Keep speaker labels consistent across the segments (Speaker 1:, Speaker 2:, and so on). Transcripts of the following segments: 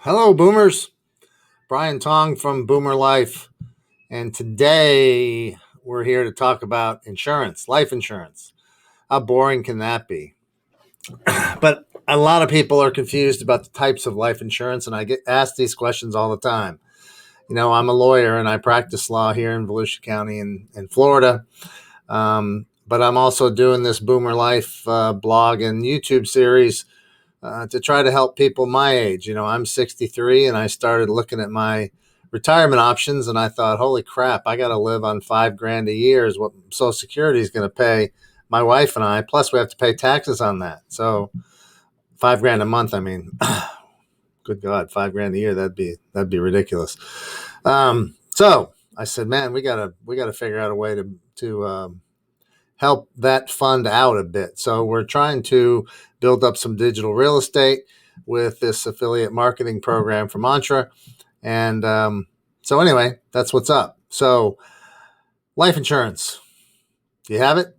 Speaker 1: Hello, Boomers. Brian Tong from Boomer Life. And today we're here to talk about insurance, life insurance. How boring can that be? But a lot of people are confused about the types of life insurance, and I get asked these questions all the time. I'm a lawyer and I practice law here in Volusia County in Florida. But I'm also doing this Boomer Life blog and YouTube series to try to help people my age. I'm 63 and I started looking at my retirement options and I thought, holy crap, I got to live on $5,000 a year is what Social Security is going to pay my wife and I. Plus, we have to pay taxes on that. So, $5,000 a month. I mean, good God, $5,000 a year. That'd be ridiculous. So I said, man, we gotta figure out a way to help that fund out a bit. So we're trying to build up some digital real estate with this affiliate marketing program from Mantra. And so anyway, that's what's up. So life insurance, do you have it?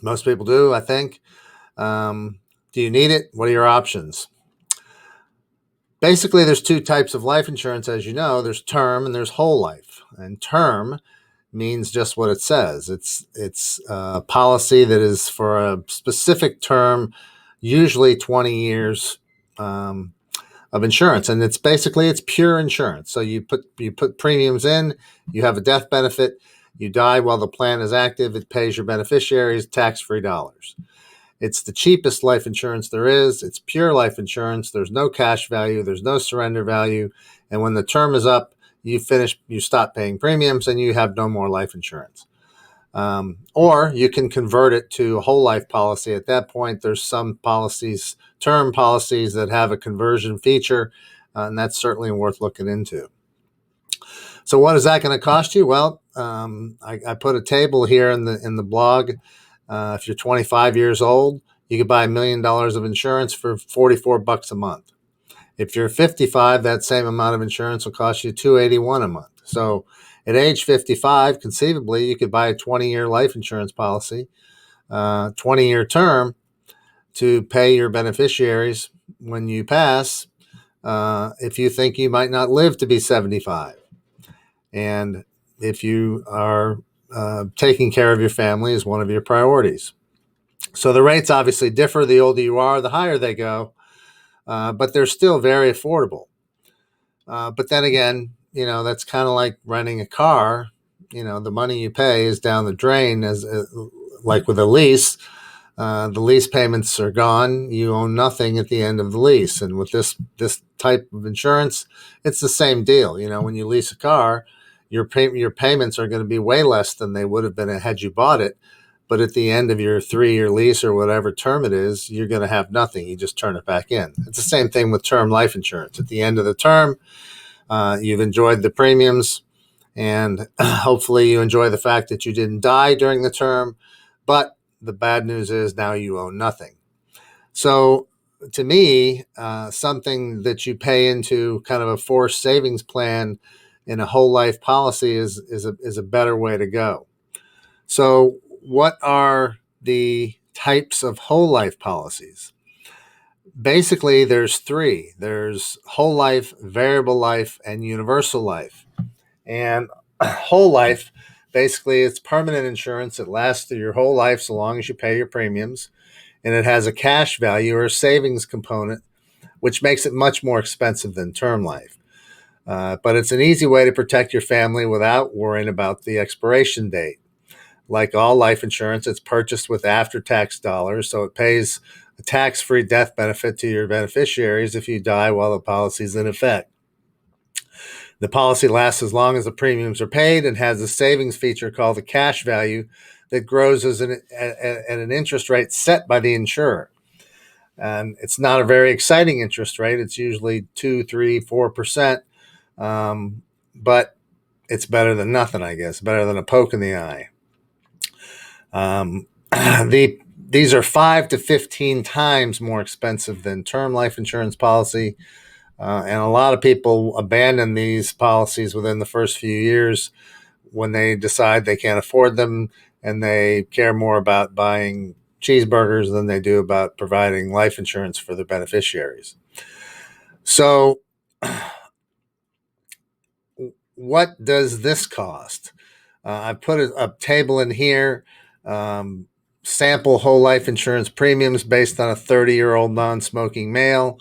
Speaker 1: Most people do, I think. Do you need it? What are your options? Basically, there's two types of life insurance, as you know. There's term and there's whole life. And term means just what it says. It's a policy that is for a specific term, usually 20 years of insurance, and it's pure insurance. So you put premiums in, you have a death benefit, you die while the plan is active, it pays your beneficiaries tax-free dollars. It's the cheapest life insurance there is. It's pure life insurance. There's no cash value. There's no surrender value. And when the term is up, you stop paying premiums and you have no more life insurance. Or you can convert it to a whole life policy. At that point, there's some policies, term policies, that have a conversion feature, and that's certainly worth looking into. So what is that going to cost you? Well, I put a table here in the blog. If you're 25 years old, you could buy $1 million of insurance for $44 a month. If you're 55, that same amount of insurance will cost you $281 a month. So at age 55, conceivably, you could buy a 20-year life insurance policy, 20-year term, to pay your beneficiaries when you pass, if you think you might not live to be 75. And if you are taking care of your family is one of your priorities. So the rates obviously differ. The older you are, the higher they go, but they're still very affordable. But then again, that's kind of like renting a car. The money you pay is down the drain, as like with a lease. The lease payments are gone. You own nothing at the end of the lease. And with this type of insurance, it's the same deal. When you lease a car, your payments are going to be way less than they would have been had you bought it. But at the end of your 3-year lease or whatever term it is, you're going to have nothing. You just turn it back in. It's the same thing with term life insurance. At the end of the term, you've enjoyed the premiums, and hopefully you enjoy the fact that you didn't die during the term. But the bad news is now you own nothing. So to me, something that you pay into kind of a forced savings plan in a whole life policy is a better way to go. So what are the types of whole life policies? Basically, there's three. There's whole life, variable life, and universal life. And whole life, basically, it's permanent insurance. It lasts through your whole life so long as you pay your premiums. And it has a cash value or a savings component, which makes it much more expensive than term life. But it's an easy way to protect your family without worrying about the expiration date. Like all life insurance, it's purchased with after-tax dollars, so it pays a tax-free death benefit to your beneficiaries if you die while the policy is in effect. The policy lasts as long as the premiums are paid and has a savings feature called the cash value that grows at an interest rate set by the insurer. And it's not a very exciting interest rate. It's usually 2, 3, 4%. But it's better than nothing, I guess, better than a poke in the eye. These are 5 to 15 times more expensive than term life insurance policy. And a lot of people abandon these policies within the first few years when they decide they can't afford them, and they care more about buying cheeseburgers than they do about providing life insurance for their beneficiaries. So what does this cost? I put a table in here, um, sample whole life insurance premiums based on a 30-year-old non-smoking male.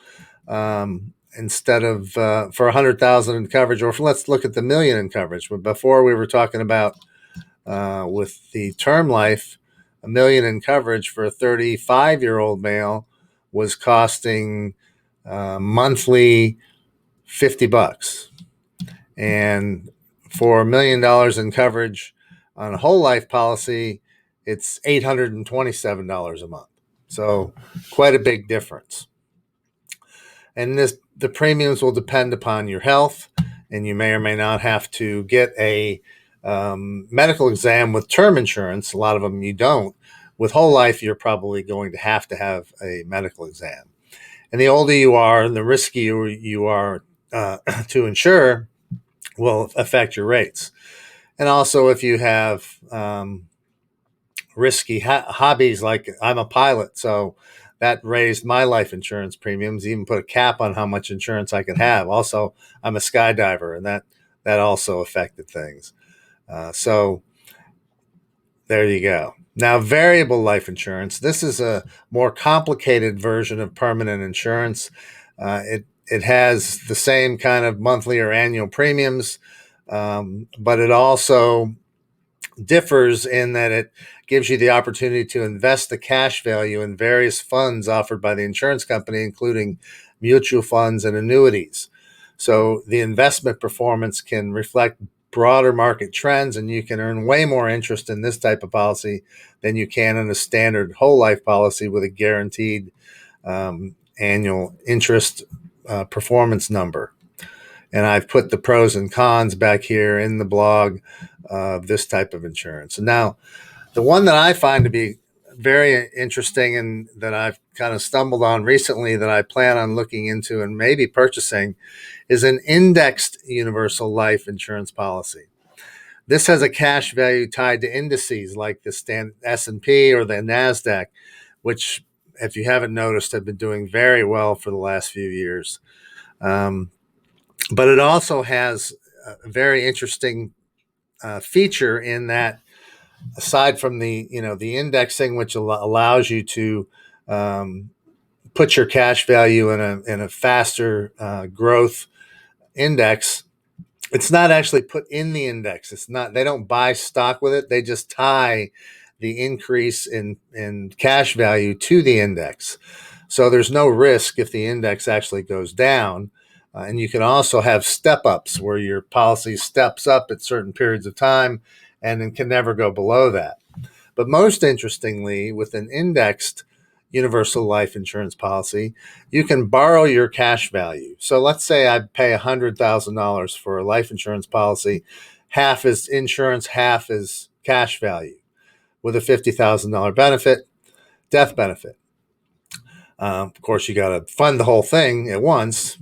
Speaker 1: Instead of for 100,000 in coverage, or let's look at the million in coverage. But before we were talking about with the term life, a million in coverage for a 35-year-old male was costing monthly $50. And for $1 million in coverage on a whole life policy, it's $827 a month. So quite a big difference. And the premiums will depend upon your health, and you may or may not have to get a medical exam with term insurance. A lot of them you don't. With whole life, you're probably going to have a medical exam. And the older you are, and the riskier you are to insure, will affect your rates. And also, if you have risky hobbies, like I'm a pilot, so that raised my life insurance premiums, even put a cap on how much insurance I could have. Also, I'm a skydiver, and that also affected things. So there you go. Now, variable life insurance. This is a more complicated version of permanent insurance. It has the same kind of monthly or annual premiums, but it also differs in that it gives you the opportunity to invest the cash value in various funds offered by the insurance company, including mutual funds and annuities. So the investment performance can reflect broader market trends, and you can earn way more interest in this type of policy than you can in a standard whole life policy with a guaranteed annual interest performance number. And I've put the pros and cons back here in the blog of this type of insurance. And now, the one that I find to be very interesting and that I've kind of stumbled on recently that I plan on looking into and maybe purchasing is an indexed universal life insurance policy. This has a cash value tied to indices like the S&P or the NASDAQ, which, if you haven't noticed, have been doing very well for the last few years. But it also has a very interesting feature in that, aside from the indexing, which allows you to put your cash value in a faster growth index, it's not actually put in the index. It's not. They don't buy stock with it. They just tie the increase in cash value to the index. So there's no risk if the index actually goes down. And you can also have step ups where your policy steps up at certain periods of time and then can never go below that. But most interestingly, with an indexed universal life insurance policy, you can borrow your cash value. So let's say I pay $100,000 for a life insurance policy. Half is insurance, half is cash value with a $50,000 benefit, death benefit. Of course, you got to fund the whole thing at once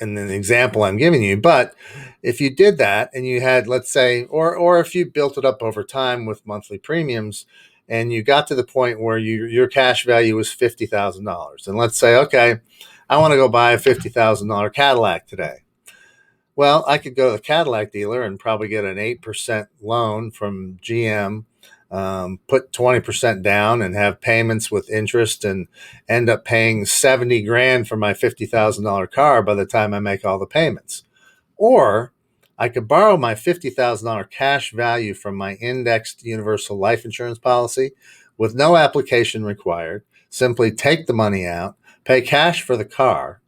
Speaker 1: in the example I'm giving you. But if you did that and you had, let's say, or if you built it up over time with monthly premiums and you got to the point where your cash value was $50,000, and let's say, okay, I want to go buy a $50,000 Cadillac today. Well, I could go to the Cadillac dealer and probably get an 8% loan from GM, put 20% down and have payments with interest and end up paying 70 grand for my $50,000 car by the time I make all the payments. Or I could borrow my $50,000 cash value from my indexed universal life insurance policy with no application required, simply take the money out, pay cash for the car.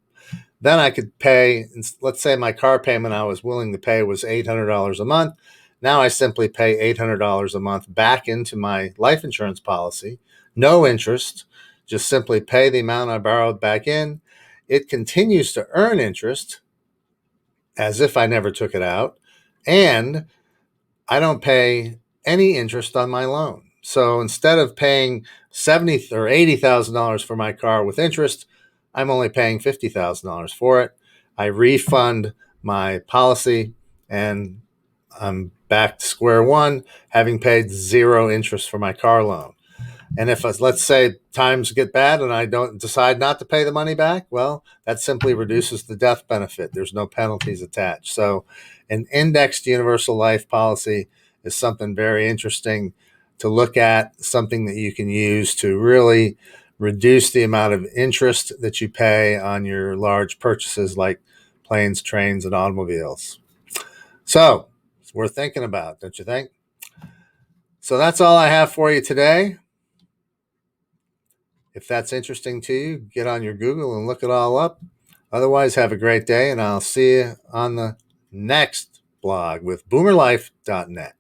Speaker 1: Then I could pay, let's say my car payment I was willing to pay was $800 a month. Now I simply pay $800 a month back into my life insurance policy, no interest, just simply pay the amount I borrowed back in. It continues to earn interest as if I never took it out, and I don't pay any interest on my loan. So instead of paying $70,000 or $80,000 for my car with interest, I'm only paying $50,000 for it. I refund my policy, and I'm back to square one, having paid zero interest for my car loan. And if, let's say, times get bad and I don't decide not to pay the money back, well, that simply reduces the death benefit. There's no penalties attached. So an indexed universal life policy is something very interesting to look at, something that you can use to really reduce the amount of interest that you pay on your large purchases like planes, trains, and automobiles. So it's worth thinking about, don't you think? So that's all I have for you today. If that's interesting to you, get on your Google and look it all up. Otherwise, have a great day, and I'll see you on the next blog with boomerlife.net.